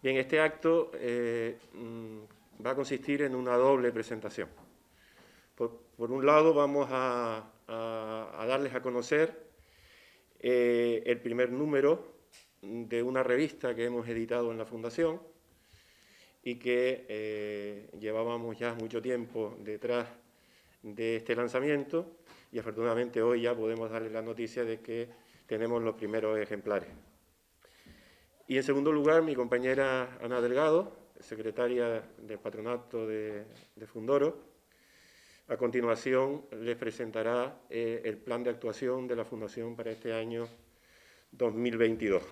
Bien, este acto va a consistir en una doble presentación. Por un lado, vamos a darles a conocer el primer número de una revista que hemos editado en la Fundación y que llevábamos ya mucho tiempo detrás de este lanzamiento y afortunadamente hoy ya podemos darles la noticia de que tenemos los primeros ejemplares. Y en segundo lugar, mi compañera Ana Delgado, secretaria del Patronato de Fundoro, a continuación les presentará el plan de actuación de la Fundación para este año 2022.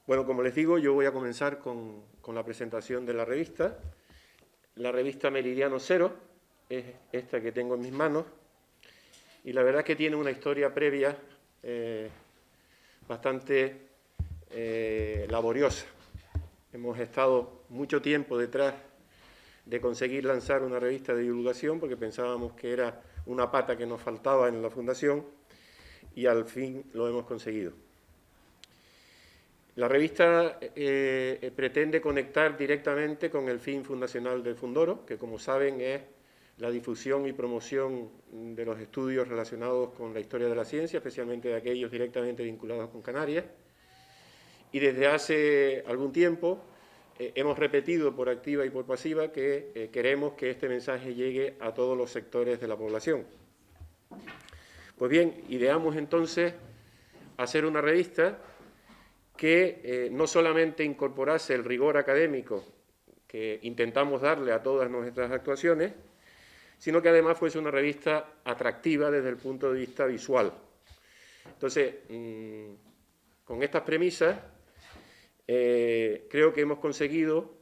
Bueno, como les digo, yo voy a comenzar con la presentación de la revista. La revista Meridiano Cero es esta que tengo en mis manos y la verdad es que tiene una historia previa bastante laboriosa. Hemos estado mucho tiempo detrás de conseguir lanzar una revista de divulgación porque pensábamos que era una pata que nos faltaba en la Fundación y al fin lo hemos conseguido. La revista pretende conectar directamente con el fin fundacional del Fundoro, que como saben es la difusión y promoción de los estudios relacionados con la historia de la ciencia, especialmente de aquellos directamente vinculados con Canarias. Y desde hace algún tiempo hemos repetido por activa y por pasiva que queremos que este mensaje llegue a todos los sectores de la población. Pues bien, ideamos entonces hacer una revista que no solamente incorporase el rigor académico que intentamos darle a todas nuestras actuaciones, sino que además fuese una revista atractiva desde el punto de vista visual. Entonces, con estas premisas, creo que hemos conseguido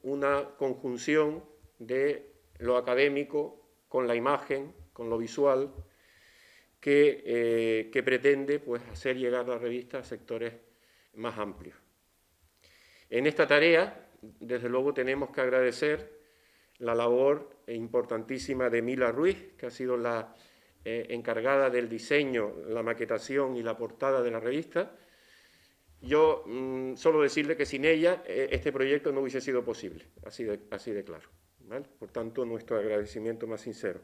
una conjunción de lo académico con la imagen, con lo visual, que pretende pues, hacer llegar la revista a sectores más amplios. En esta tarea, desde luego, tenemos que agradecer la labor importantísima de Mila Ruiz, que ha sido la encargada del diseño, la maquetación y la portada de la revista. Yo solo decirle que sin ella este proyecto no hubiese sido posible, así de claro, ¿vale? Por tanto, nuestro agradecimiento más sincero.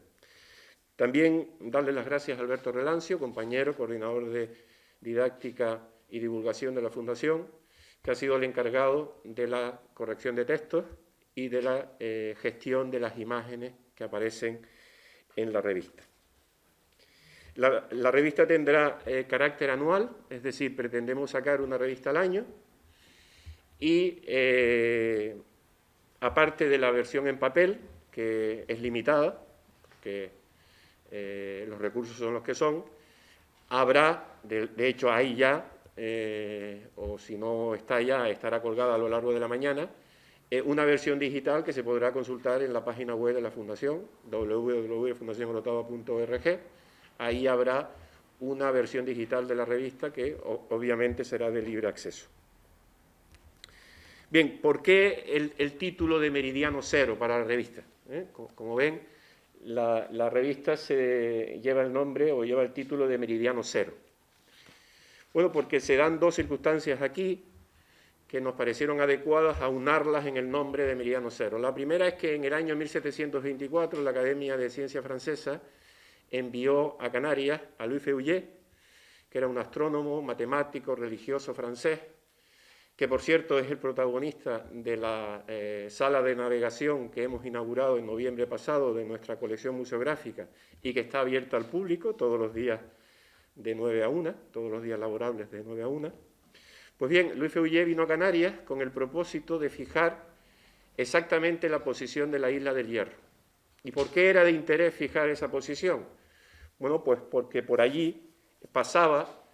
También darle las gracias a Alberto Relancio, compañero, coordinador de didáctica y divulgación de la Fundación, que ha sido el encargado de la corrección de textos y de la gestión de las imágenes que aparecen en la revista. La revista tendrá carácter anual, es decir, pretendemos sacar una revista al año y, aparte de la versión en papel, que es limitada, que los recursos son los que son, habrá, de hecho hay ya, o si no está ya, estará colgada a lo largo de la mañana, una versión digital que se podrá consultar en la página web de la Fundación, www.fundacionorotava.org. Ahí habrá una versión digital de la revista que obviamente será de libre acceso. Bien, ¿por qué el título de Meridiano Cero para la revista? Como ven, la revista lleva el nombre o lleva el título de Meridiano Cero. Bueno, porque se dan dos circunstancias aquí que nos parecieron adecuadas a unarlas en el nombre de Meridiano Cero. La primera es que en el año 1724 la Academia de Ciencias Francesa envió a Canarias a Louis Feuillet, que era un astrónomo, matemático, religioso francés, que por cierto es el protagonista de la sala de navegación que hemos inaugurado en noviembre pasado de nuestra colección museográfica y que está abierta al público todos los días de 9 a 1, todos los días laborables de 9 a 1. Pues bien, Louis Feuillet vino a Canarias con el propósito de fijar exactamente la posición de la isla del Hierro. ¿Y por qué era de interés fijar esa posición? Bueno, pues porque por allí pasaba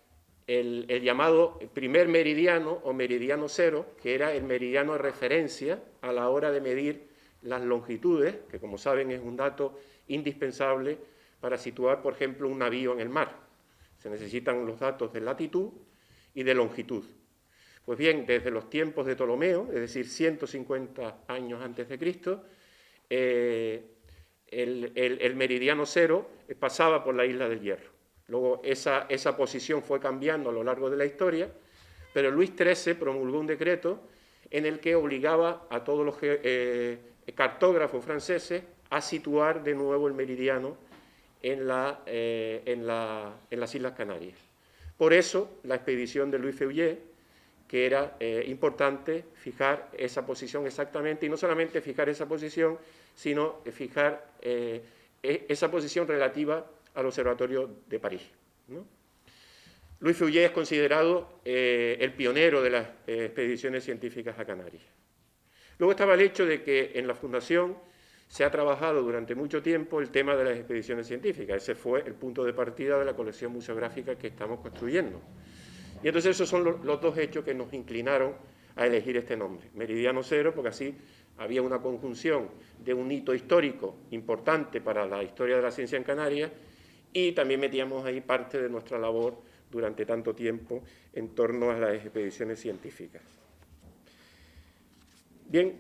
el llamado primer meridiano o meridiano cero, que era el meridiano de referencia a la hora de medir las longitudes, que como saben es un dato indispensable para situar, por ejemplo, un navío en el mar. Se necesitan los datos de latitud y de longitud. Pues bien, desde los tiempos de Ptolomeo, es decir, 150 años antes de Cristo, el meridiano cero pasaba por la isla del Hierro. Luego esa posición fue cambiando a lo largo de la historia, pero Luis XIII promulgó un decreto en el que obligaba a todos los cartógrafos franceses a situar de nuevo el meridiano en las Islas Canarias. Por eso, la expedición de Louis Feuillet, que era importante fijar esa posición exactamente, y no solamente fijar esa posición, sino fijar esa posición relativa al Observatorio de París, ¿no? Louis Feuillet es considerado el pionero de las expediciones científicas a Canarias. Luego estaba el hecho de que en la Fundación se ha trabajado durante mucho tiempo el tema de las expediciones científicas. Ese fue el punto de partida de la colección museográfica que estamos construyendo. Y entonces esos son los dos hechos que nos inclinaron a elegir este nombre, Meridiano Cero, porque así había una conjunción de un hito histórico importante para la historia de la ciencia en Canarias, y también metíamos ahí parte de nuestra labor durante tanto tiempo en torno a las expediciones científicas. Bien,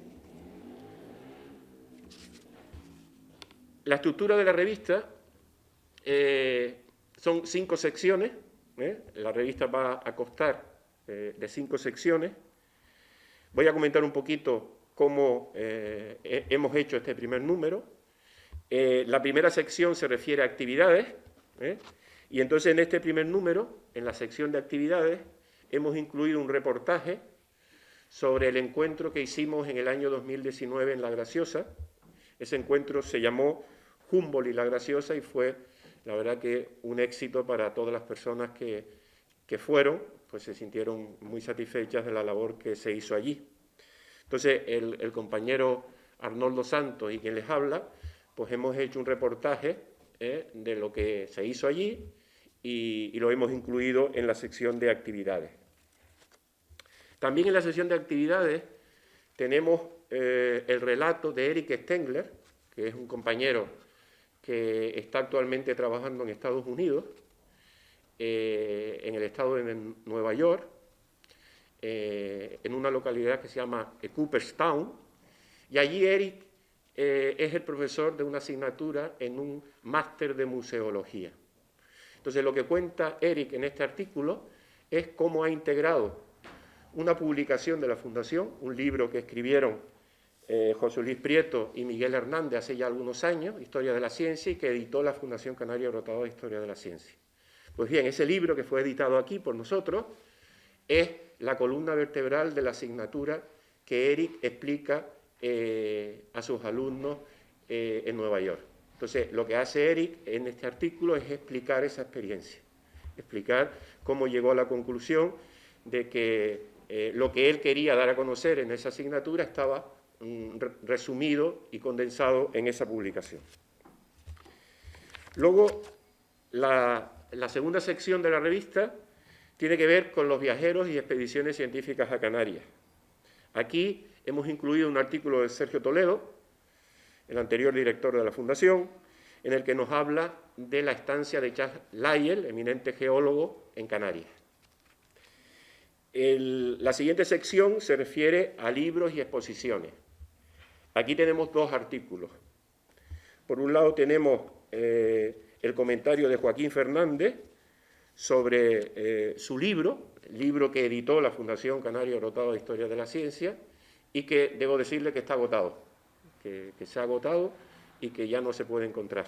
la estructura de la revista son 5 secciones. La revista va a constar de 5 secciones. Voy a comentar un poquito cómo hemos hecho este primer número. La primera sección se refiere a actividades, y entonces en este primer número, en la sección de actividades, hemos incluido un reportaje sobre el encuentro que hicimos en el año 2019 en La Graciosa. Ese encuentro se llamó Humboldt y La Graciosa y fue, la verdad, que un éxito para todas las personas que fueron, pues se sintieron muy satisfechas de la labor que se hizo allí. Entonces, el compañero Arnoldo Santos y quien les habla, pues hemos hecho un reportaje de lo que se hizo allí y lo hemos incluido en la sección de actividades. También en la sección de actividades tenemos el relato de Eric Stengler, que es un compañero que está actualmente trabajando en Estados Unidos, en el estado de Nueva York, en una localidad que se llama Cooperstown, y allí Eric es el profesor de una asignatura en un máster de museología. Entonces, lo que cuenta Eric en este artículo es cómo ha integrado una publicación de la Fundación, un libro que escribieron José Luis Prieto y Miguel Hernández hace ya algunos años, Historia de la Ciencia, y que editó la Fundación Canaria Orotava de Historia de la Ciencia. Pues bien, ese libro que fue editado aquí por nosotros es la columna vertebral de la asignatura que Eric explica a sus alumnos en Nueva York. Entonces, lo que hace Eric en este artículo es explicar esa experiencia, explicar cómo llegó a la conclusión de que lo que él quería dar a conocer en esa asignatura estaba resumido y condensado en esa publicación. Luego, la segunda sección de la revista tiene que ver con los viajeros y expediciones científicas a Canarias. Aquí hemos incluido un artículo de Sergio Toledo, el anterior director de la Fundación, en el que nos habla de la estancia de Charles Lyell, eminente geólogo, en Canarias. La siguiente sección se refiere a libros y exposiciones. Aquí tenemos 2 artículos. Por un lado tenemos el comentario de Joaquín Fernández sobre su libro, el libro que editó la Fundación Canaria Orotava de Historia de la Ciencia, y que debo decirle que está agotado, que se ha agotado y que ya no se puede encontrar.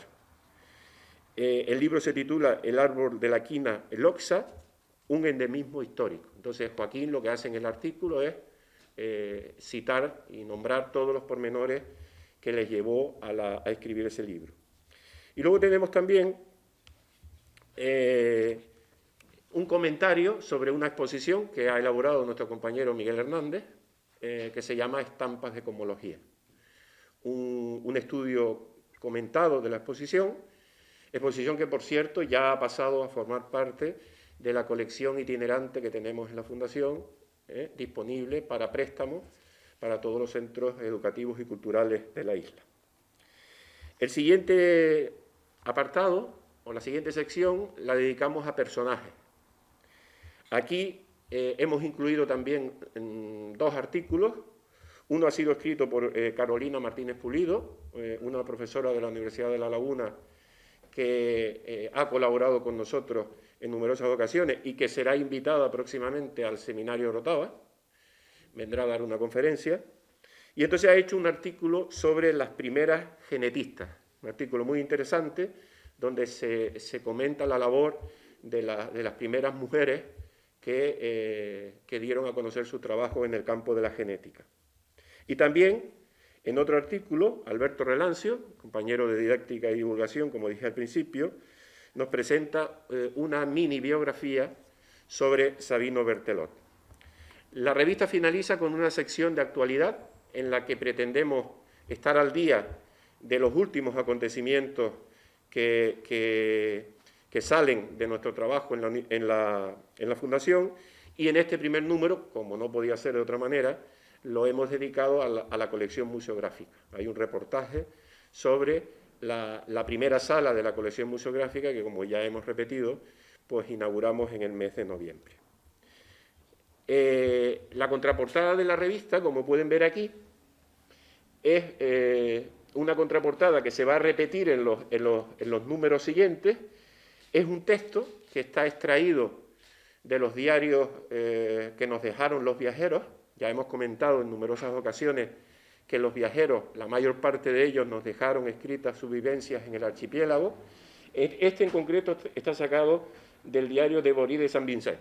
El libro se titula El árbol de la quina, el Oxa, un endemismo histórico. Entonces, Joaquín lo que hace en el artículo es citar y nombrar todos los pormenores que les llevó a escribir ese libro. Y luego tenemos también un comentario sobre una exposición que ha elaborado nuestro compañero Miguel Hernández, que se llama Estampas de Cosmología. Un estudio comentado de la exposición que, por cierto, ya ha pasado a formar parte de la colección itinerante que tenemos en la Fundación, disponible para préstamo para todos los centros educativos y culturales de la isla. El siguiente apartado, o la siguiente sección, la dedicamos a personajes. Aquí hemos incluido también 2 artículos. Uno ha sido escrito por Carolina Martínez Pulido, una profesora de la Universidad de La Laguna que ha colaborado con nosotros en numerosas ocasiones y que será invitada próximamente al seminario Orotava, vendrá a dar una conferencia, y entonces ha hecho un artículo sobre las primeras genetistas, un artículo muy interesante donde se comenta la labor de las primeras mujeres que dieron a conocer su trabajo en el campo de la genética. Y también, en otro artículo, Alberto Relancio, compañero de didáctica y divulgación, como dije al principio, nos presenta una mini biografía sobre Sabino Berthelot. La revista finaliza con una sección de actualidad en la que pretendemos estar al día de los últimos acontecimientos que salen de nuestro trabajo en la Fundación, y en este primer número, como no podía ser de otra manera, lo hemos dedicado a la colección museográfica. Hay un reportaje sobre la primera sala de la colección museográfica que, como ya hemos repetido, pues inauguramos en el mes de noviembre. La contraportada de la revista, como pueden ver aquí, es una contraportada que se va a repetir en los números siguientes. Es un texto que está extraído de los diarios que nos dejaron los viajeros. Ya hemos comentado en numerosas ocasiones que los viajeros, la mayor parte de ellos, nos dejaron escritas sus vivencias en el archipiélago. Este en concreto está sacado del diario de Borí de San Vicente.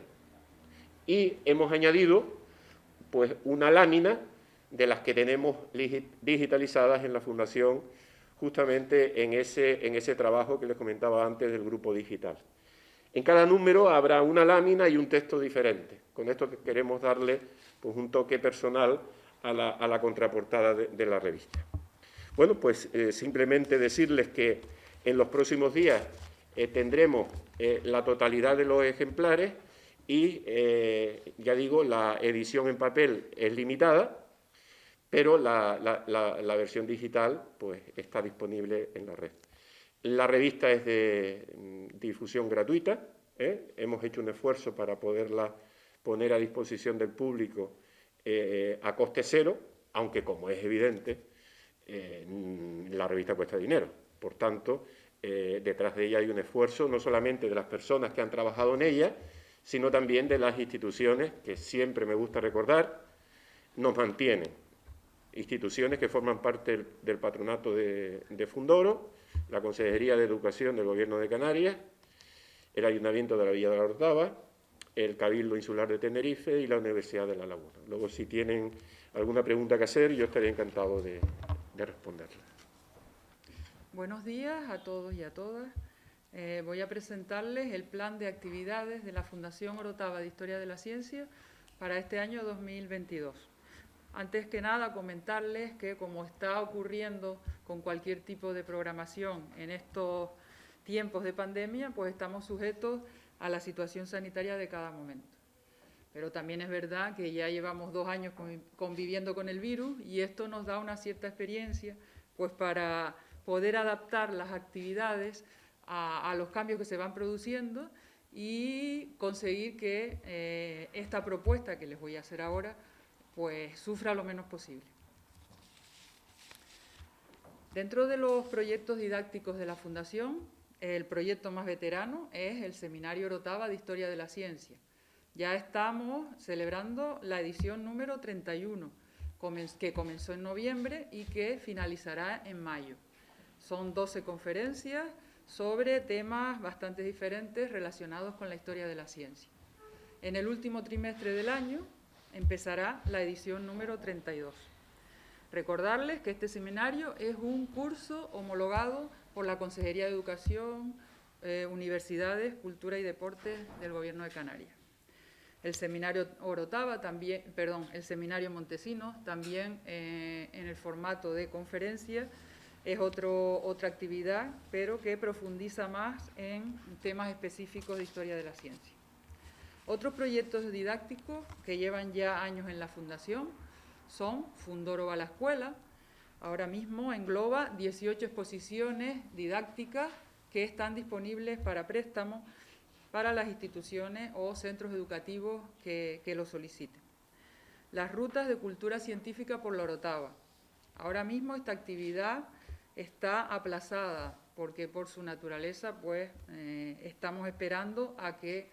Y hemos añadido pues, una lámina de las que tenemos digitalizadas en la Fundación, justamente en ese trabajo que les comentaba antes del grupo digital. En cada número habrá una lámina y un texto diferente. Con esto queremos darle pues, un toque personal a la contraportada de la revista. Bueno, pues simplemente decirles que en los próximos días tendremos la totalidad de los ejemplares y, ya digo, la edición en papel es limitada, pero la versión digital pues, está disponible en la red. La revista es de difusión gratuita, hemos hecho un esfuerzo para poderla poner a disposición del público a coste cero, aunque, como es evidente, la revista cuesta dinero. Por tanto, detrás de ella hay un esfuerzo no solamente de las personas que han trabajado en ella, sino también de las instituciones que siempre me gusta recordar, nos mantienen. Instituciones que forman parte del patronato de Fundoro, la Consejería de Educación del Gobierno de Canarias, el Ayuntamiento de la Villa de la Orotava, el Cabildo Insular de Tenerife y la Universidad de La Laguna. Luego, si tienen alguna pregunta que hacer, yo estaré encantado de responderla. Buenos días a todos y a todas. Voy a presentarles el plan de actividades de la Fundación Orotava de Historia de la Ciencia para este año 2022. Antes que nada, comentarles que, como está ocurriendo con cualquier tipo de programación en estos tiempos de pandemia, pues estamos sujetos a la situación sanitaria de cada momento. Pero también es verdad que ya llevamos 2 años conviviendo con el virus y esto nos da una cierta experiencia pues para poder adaptar las actividades a los cambios que se van produciendo y conseguir que esta propuesta que les voy a hacer ahora pues sufra lo menos posible. Dentro de los proyectos didácticos de la Fundación, el proyecto más veterano es el Seminario Orotava de Historia de la Ciencia. Ya estamos celebrando la edición número 31, que comenzó en noviembre y que finalizará en mayo. Son 12 conferencias sobre temas bastante diferentes relacionados con la historia de la ciencia. En el último trimestre del año empezará la edición número 32. Recordarles que este seminario es un curso homologado por la Consejería de Educación, Universidades, Cultura y Deportes del Gobierno de Canarias. El seminario Orotava también, el seminario Montesinos también en el formato de conferencia es otra actividad, pero que profundiza más en temas específicos de historia de la ciencia. Otros proyectos didácticos que llevan ya años en la Fundación son Fundoro va a la escuela. Ahora mismo engloba 18 exposiciones didácticas que están disponibles para préstamo para las instituciones o centros educativos que lo soliciten. Las rutas de cultura científica por la Orotava. Ahora mismo esta actividad está aplazada porque por su naturaleza pues estamos esperando a que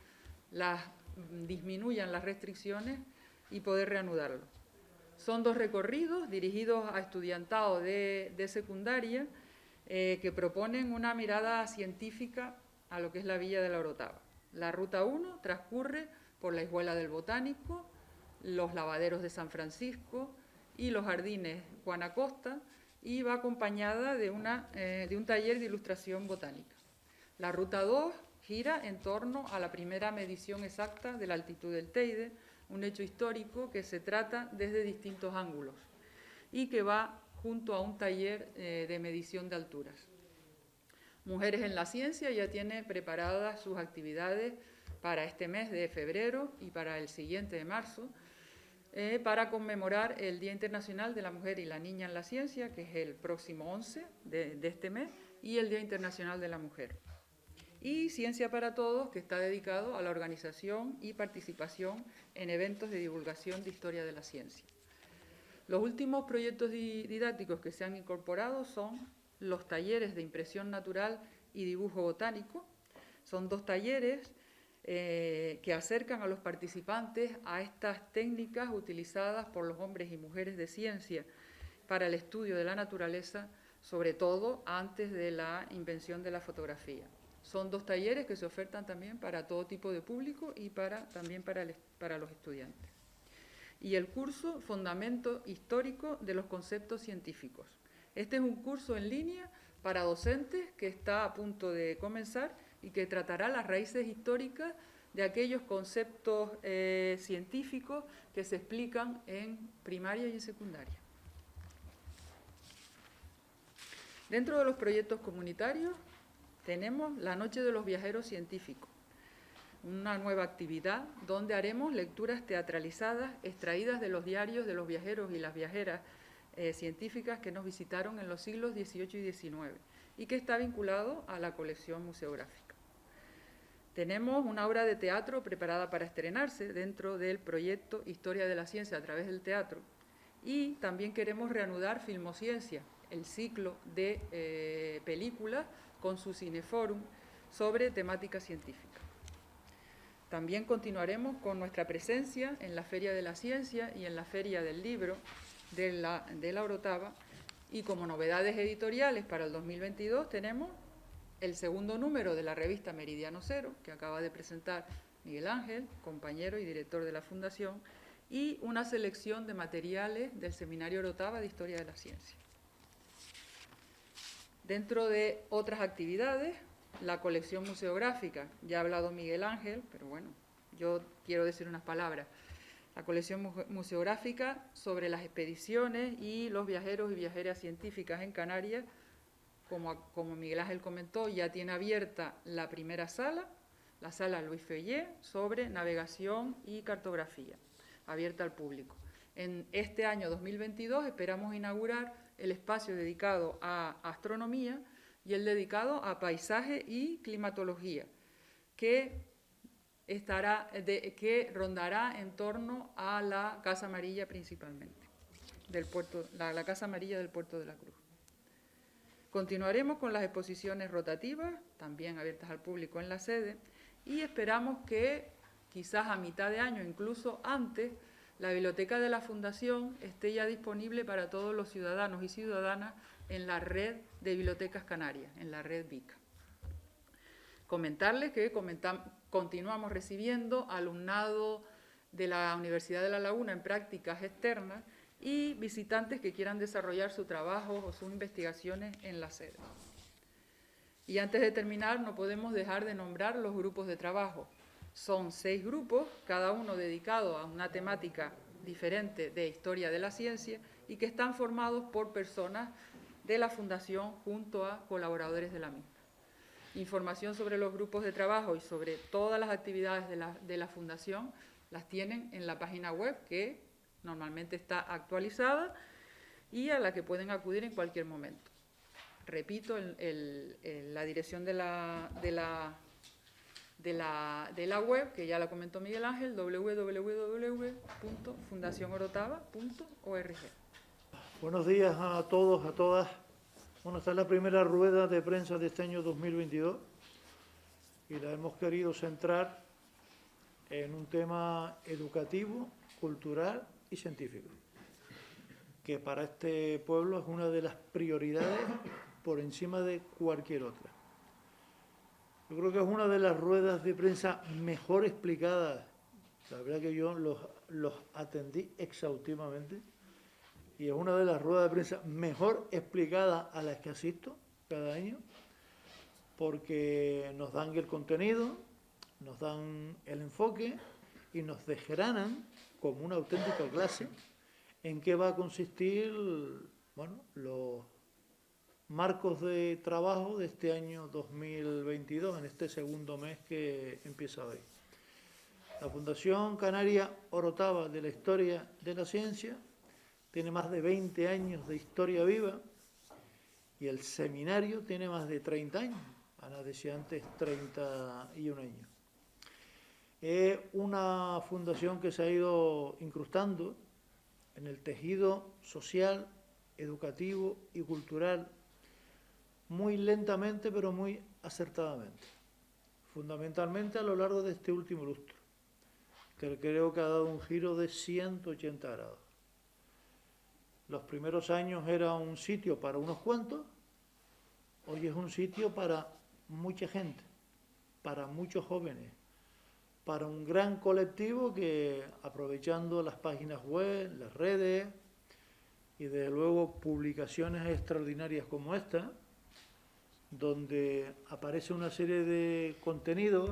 disminuyan las restricciones y poder reanudarlo. Son 2 recorridos dirigidos a estudiantado de secundaria que proponen una mirada científica a lo que es la Villa de la Orotava. La Ruta 1 transcurre por la Escuela del Botánico, los lavaderos de San Francisco y los jardines Juan Acosta, y va acompañada de un taller de ilustración botánica. La Ruta 2 gira en torno a la primera medición exacta de la altitud del Teide, un hecho histórico que se trata desde distintos ángulos y que va junto a un taller de medición de alturas. Mujeres en la Ciencia ya tiene preparadas sus actividades para este mes de febrero y para el siguiente de marzo, para conmemorar el Día Internacional de la Mujer y la Niña en la Ciencia, que es el próximo 11 de este mes, y el Día Internacional de la Mujer. Y Ciencia para Todos, que está dedicado a la organización y participación en eventos de divulgación de historia de la ciencia. Los últimos proyectos didácticos que se han incorporado son los talleres de impresión natural y dibujo botánico. Son 2 talleres que acercan a los participantes a estas técnicas utilizadas por los hombres y mujeres de ciencia para el estudio de la naturaleza, sobre todo antes de la invención de la fotografía. Son 2 talleres que se ofertan también para todo tipo de público y también para los estudiantes. Y el curso Fundamento Histórico de los Conceptos Científicos. Este es un curso en línea para docentes que está a punto de comenzar y que tratará las raíces históricas de aquellos conceptos científicos que se explican en primaria y en secundaria. Dentro de los proyectos comunitarios tenemos la Noche de los Viajeros Científicos, una nueva actividad donde haremos lecturas teatralizadas extraídas de los diarios de los viajeros y las viajeras científicas que nos visitaron en los siglos XVIII y XIX y que está vinculado a la colección museográfica. Tenemos una obra de teatro preparada para estrenarse dentro del proyecto Historia de la Ciencia a través del teatro, y también queremos reanudar Filmociencia, el ciclo de películas con su cineforum sobre temática científica. También continuaremos con nuestra presencia en la Feria de la Ciencia y en la Feria del Libro de la Orotava, y como novedades editoriales para el 2022 tenemos el 2º número de la revista Meridiano Cero, que acaba de presentar Miguel Ángel, compañero y director de la Fundación, y una selección de materiales del Seminario Orotava de Historia de la Ciencia. Dentro de otras actividades, la colección museográfica, ya ha hablado Miguel Ángel, pero bueno, yo quiero decir unas palabras. La colección museográfica sobre las expediciones y los viajeros y viajeras científicas en Canarias, como Miguel Ángel comentó, ya tiene abierta la primera sala, la sala Luis Feuillé, sobre navegación y cartografía, abierta al público. En este año 2022 esperamos inaugurar el espacio dedicado a astronomía y el dedicado a paisaje y climatología, que rondará en torno a la Casa Amarilla principalmente, la Casa Amarilla del Puerto de la Cruz. Continuaremos con las exposiciones rotativas, también abiertas al público en la sede, y esperamos que quizás a mitad de año, incluso antes, la biblioteca de la Fundación esté ya disponible para todos los ciudadanos y ciudadanas en la red de bibliotecas canarias, en la red BICA. Comentarles que continuamos recibiendo alumnado de la Universidad de La Laguna en prácticas externas y visitantes que quieran desarrollar su trabajo o sus investigaciones en la sede. Y antes de terminar, no podemos dejar de nombrar los grupos de trabajo. Son 6 grupos, cada uno dedicado a una temática diferente de historia de la ciencia y que están formados por personas de la Fundación junto a colaboradores de la misma. Información sobre los grupos de trabajo y sobre todas las actividades de la Fundación las tienen en la página web, que normalmente está actualizada y a la que pueden acudir en cualquier momento. Repito, la dirección de la web, que ya la comentó Miguel Ángel, www.fundacionorotava.org. Buenos días a todos, a todas. Bueno, esta es la primera rueda de prensa de este año 2022 y la hemos querido centrar en un tema educativo, cultural y científico, que para este pueblo es una de las prioridades por encima de cualquier otra. Yo creo que es una de las ruedas de prensa mejor explicadas. La verdad que yo los atendí exhaustivamente y es una de las ruedas de prensa mejor explicadas a las que asisto cada año, porque nos dan el contenido, nos dan el enfoque y nos desgranan como una auténtica clase en qué va a consistir, bueno, los marcos de trabajo de este año 2022, en este segundo mes que empieza hoy. La Fundación Canaria Orotava de la Historia de la Ciencia tiene más de 20 años de historia viva y el seminario tiene más de 30 años. Ana decía antes 31 años. Es una fundación que se ha ido incrustando en el tejido social, educativo y cultural muy lentamente pero muy acertadamente, fundamentalmente a lo largo de este último lustro, que creo que ha dado un giro de 180 grados. Los primeros años era un sitio para unos cuantos, hoy es un sitio para mucha gente, para muchos jóvenes, para un gran colectivo que, aprovechando las páginas web, las redes y desde luego publicaciones extraordinarias como esta, donde aparece una serie de contenidos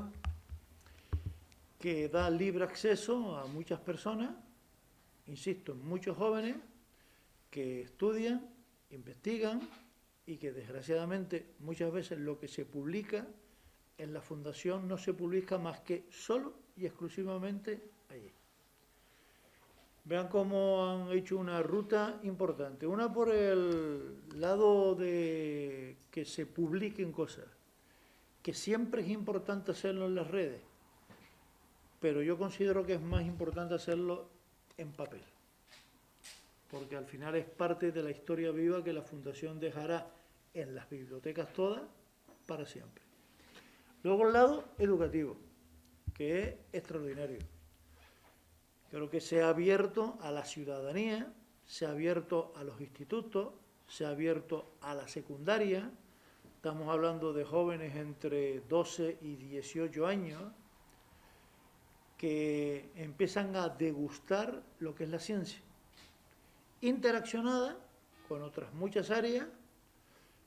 que da libre acceso a muchas personas, insisto, muchos jóvenes que estudian, investigan y que desgraciadamente muchas veces lo que se publica en la Fundación no se publica más que solo y exclusivamente allí. Vean cómo han hecho una ruta importante. Una por el lado de que se publiquen cosas, que siempre es importante hacerlo en las redes, pero yo considero que es más importante hacerlo en papel, porque al final es parte de la historia viva que la Fundación dejará en las bibliotecas todas para siempre. Luego el lado educativo, que es extraordinario. Creo que se ha abierto a la ciudadanía, se ha abierto a los institutos, se ha abierto a la secundaria. Estamos hablando de jóvenes entre 12 y 18 años que empiezan a degustar lo que es la ciencia, interaccionada con otras muchas áreas,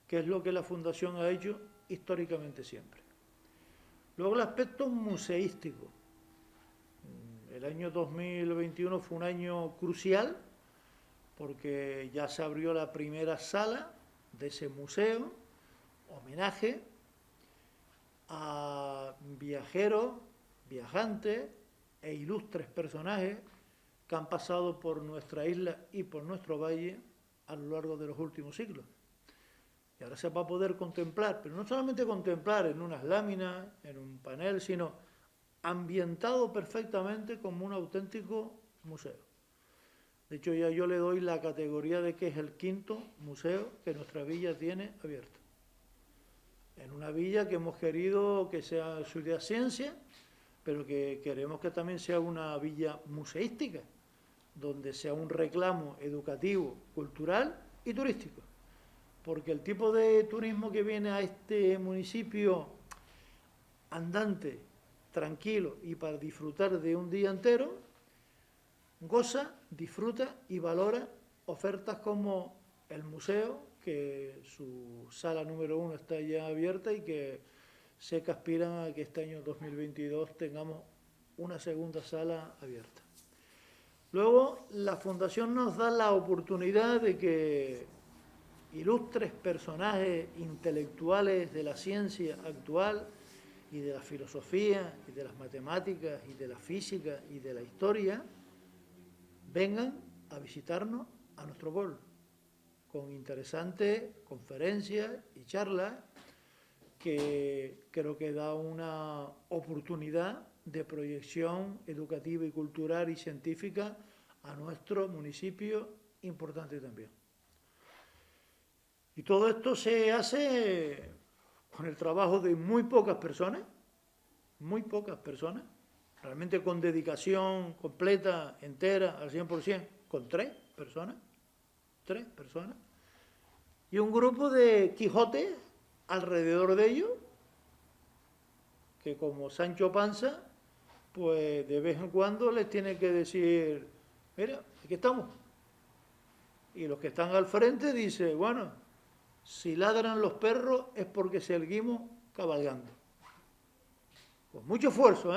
que es lo que la Fundación ha hecho históricamente siempre. Luego el aspecto museístico. El año 2021 fue un año crucial porque ya se abrió la primera sala de ese museo, homenaje a viajeros, viajantes e ilustres personajes que han pasado por nuestra isla y por nuestro valle a lo largo de los últimos siglos. Y ahora se va a poder contemplar, pero no solamente contemplar en unas láminas, en un panel, sino ambientado perfectamente como un auténtico museo. De hecho, ya yo le doy la categoría de que es el quinto museo que nuestra villa tiene abierto. En una villa que hemos querido que sea su idea ciencia, pero que queremos que también sea una villa museística, donde sea un reclamo educativo, cultural y turístico. Porque el tipo de turismo que viene a este municipio andante, tranquilo y para disfrutar de un día entero, goza, disfruta y valora ofertas como el museo, que su sala número 1 está ya abierta y que sé que aspiran a que este año 2022 tengamos una segunda sala abierta. Luego, la Fundación nos da la oportunidad de que ilustres personajes intelectuales de la ciencia actual y de la filosofía, y de las matemáticas, y de la física, y de la historia, vengan a visitarnos a nuestro pueblo, con interesantes conferencias y charlas que creo que da una oportunidad de proyección educativa y cultural y científica a nuestro municipio, importante también. Y todo esto se hace con el trabajo de muy pocas personas, realmente con dedicación completa, entera, al 100%, con tres personas, y un grupo de Quijotes alrededor de ellos, que como Sancho Panza, pues de vez en cuando les tiene que decir, mira, aquí estamos. Y los que están al frente dicen, bueno, si ladran los perros es porque seguimos cabalgando. Con mucho esfuerzo,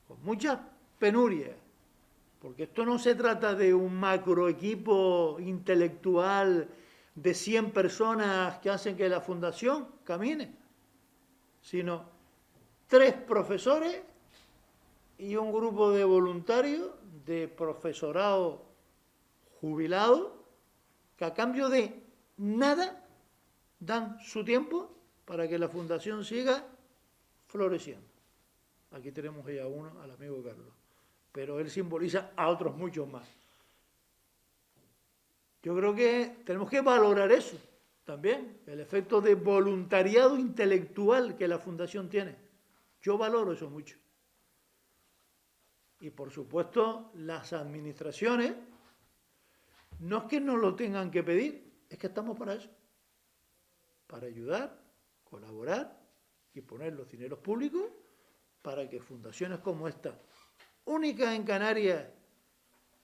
con mucha penuria. Porque esto no se trata de un macro equipo intelectual de 100 personas que hacen que la fundación camine, sino 3 profesores y un grupo de voluntarios, de profesorado jubilado, que a cambio de nada dan su tiempo para que la fundación siga floreciendo. Aquí tenemos ya uno, al amigo Carlos, pero él simboliza a otros muchos más. Yo creo que tenemos que valorar eso también, el efecto de voluntariado intelectual que la fundación tiene. Yo valoro eso mucho. Y por supuesto, las administraciones, no es que nos lo tengan que pedir, es que estamos para eso, para ayudar, colaborar y poner los dineros públicos para que fundaciones como esta, únicas en Canarias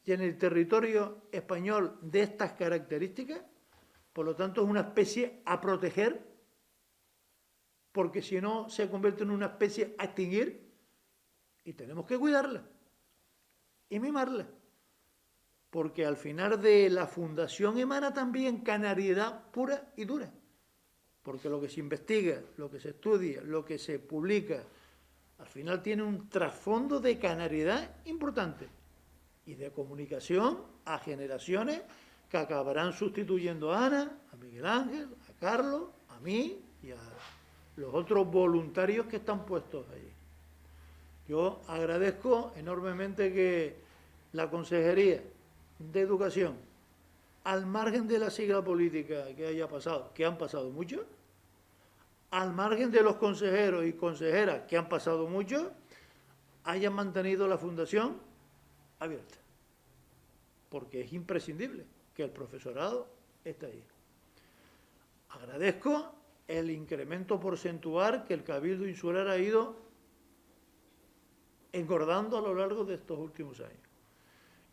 y en el territorio español de estas características, por lo tanto es una especie a proteger, porque si no se convierte en una especie a extinguir, y tenemos que cuidarla y mimarla, porque al final de la fundación emana también canariedad pura y dura, porque lo que se investiga, lo que se estudia, lo que se publica, al final tiene un trasfondo de canariedad importante y de comunicación a generaciones que acabarán sustituyendo a Ana, a Miguel Ángel, a Carlos, a mí y a los otros voluntarios que están puestos allí. Yo agradezco enormemente que la Consejería de Educación, al margen de la sigla política que haya pasado, que han pasado muchos, al margen de los consejeros y consejeras que han pasado muchos, hayan mantenido la fundación abierta, porque es imprescindible que el profesorado esté ahí. Agradezco el incremento porcentual que el Cabildo Insular ha ido engordando a lo largo de estos últimos años.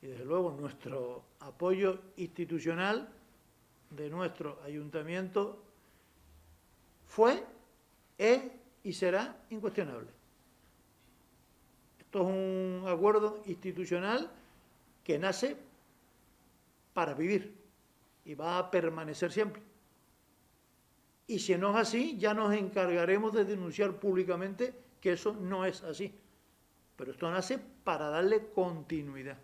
Y desde luego nuestro apoyo institucional de nuestro ayuntamiento fue, es y será incuestionable. Esto es un acuerdo institucional que nace para vivir y va a permanecer siempre. Y si no es así, ya nos encargaremos de denunciar públicamente que eso no es así. Pero esto nace para darle continuidad.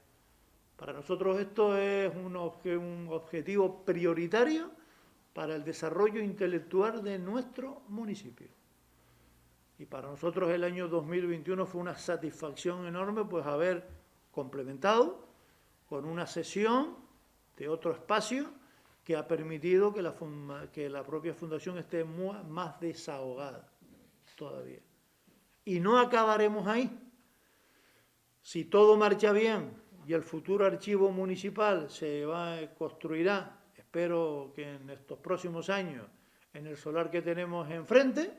Para nosotros esto es un objetivo prioritario para el desarrollo intelectual de nuestro municipio. Y para nosotros el año 2021 fue una satisfacción enorme pues haber complementado con una sesión de otro espacio que ha permitido que la propia fundación esté más desahogada todavía. Y no acabaremos ahí. Si todo marcha bien y el futuro archivo municipal construirá, espero que en estos próximos años, en el solar que tenemos enfrente,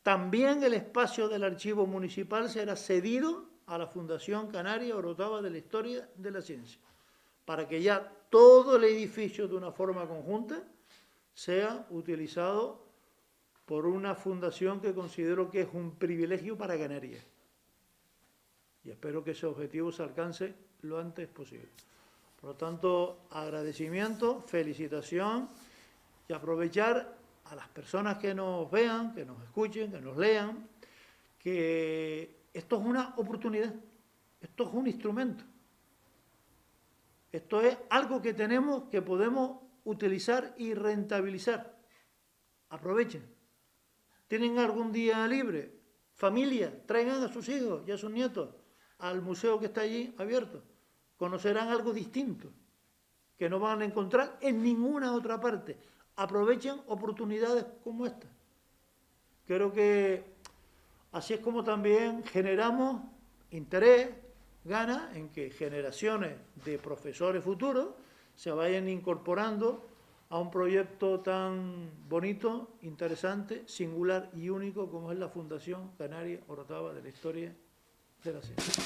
también el espacio del archivo municipal será cedido a la Fundación Canaria Orotava de la Historia de la Ciencia, para que ya todo el edificio de una forma conjunta sea utilizado por una fundación que considero que es un privilegio para Canarias. Y espero que ese objetivo se alcance lo antes posible. Por lo tanto, agradecimiento, felicitación y aprovechar a las personas que nos vean, que nos escuchen, que nos lean, que esto es una oportunidad, esto es un instrumento. Esto es algo que tenemos, que podemos utilizar y rentabilizar. Aprovechen. ¿Tienen algún día libre? Familia, traigan a sus hijos y a sus nietos al museo que está allí abierto. Conocerán algo distinto, que no van a encontrar en ninguna otra parte. Aprovechen oportunidades como esta. Creo que así es como también generamos interés, ganas en que generaciones de profesores futuros se vayan incorporando a un proyecto tan bonito, interesante, singular y único como es la Fundación Canaria Orotava de la Historia de la Ciencia.